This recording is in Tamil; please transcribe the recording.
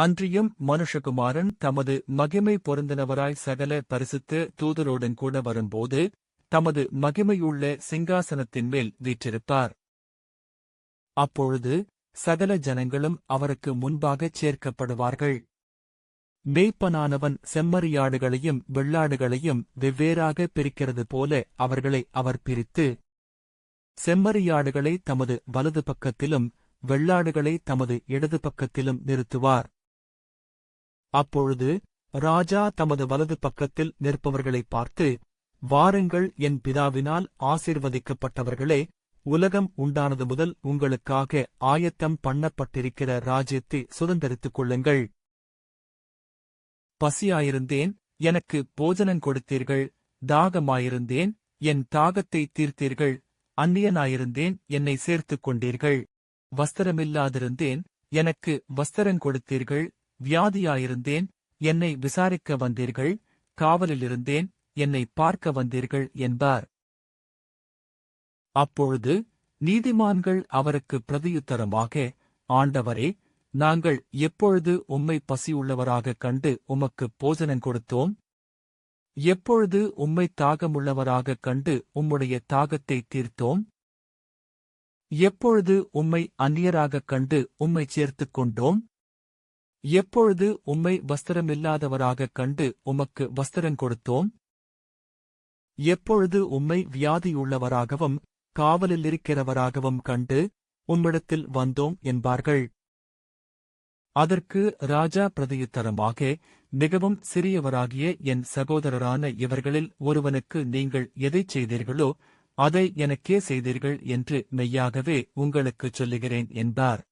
அன்றியும் மனுஷகுமாரன் தமது மகிமை பொருந்தினவராய் சகல பரிசுத்த தூதரோடன் கூட வரும்போது தமது மகிமையுள்ள சிங்காசனத்தின் மேல் வீற்றிருப்பார். அப்பொழுது சகல ஜனங்களும் அவருக்கு முன்பாகச் சேர்க்கப்படுவார்கள். மேய்ப்பனானவன் செம்மறியாடுகளையும் வெள்ளாடுகளையும் வெவ்வேறாக பிரிக்கிறது போல அவர்களை அவர் பிரித்து, செம்மறியாடுகளை தமது வலது பக்கத்திலும் வெள்ளாடுகளை தமது இடது பக்கத்திலும் நிறுத்துவார். அப்பொழுது ராஜா தமது வலது பக்கத்தில் நிற்பவர்களை பார்த்து, வாருங்கள், என் பிதாவினால் ஆசீர்வதிக்கப்பட்டவர்களே, உலகம் உண்டானது முதல் உங்களுக்காக ஆயத்தம் பண்ணப்பட்டிருக்கிற ராஜ்யத்தை சுதந்தரித்துக் கொள்ளுங்கள். பசியாயிருந்தேன், எனக்கு போஜனம் கொடுத்தீர்கள். தாகமாயிருந்தேன், என் தாகத்தை தீர்த்தீர்கள். அந்நியனாயிருந்தேன், என்னை சேர்த்துக் கொண்டீர்கள். வஸ்திரமில்லாதிருந்தேன், எனக்கு வஸ்திரம் கொடுத்தீர்கள். வியாதியாயிருந்தேன், என்னை விசாரிக்க வந்தீர்கள். காவலிலிருந்தேன், என்னை பார்க்க வந்தீர்கள் என்பார். அப்பொழுது நீதிமான்கள் அவருக்கு பிரதியுத்தரமாக, ஆண்டவரே, நாங்கள் எப்பொழுது உம்மை பசியுள்ளவராகக் கண்டு உமக்கு போஜனம் கொடுத்தோம்? எப்பொழுது உம்மை தாகமுள்ளவராகக் கண்டு உம்முடைய தாகத்தை தீர்த்தோம்? எப்பொழுது உம்மை அந்நியராகக் கண்டு உம்மைச் சேர்த்துக் கொண்டோம்? எப்பொழுது உம்மை வஸ்திரமில்லாதவராகக் கண்டு உமக்கு வஸ்திரம் கொடுத்தோம்? எப்பொழுது உம்மை வியாதியுள்ளவராகவும் காவலிலிருக்கிறவராகவும் கண்டு உம்மிடத்தில் வந்தோம் என்பார்கள். அதற்கு ராஜா பிரதியுத்தரமாக, மிகவும் சிறியவராகிய என் சகோதரரான இவர்களில் ஒருவனுக்கு நீங்கள் எதைச் செய்தீர்களோ அதை எனக்கே செய்தீர்கள் என்று மெய்யாகவே உங்களுக்குச் சொல்லுகிறேன் என்பார்.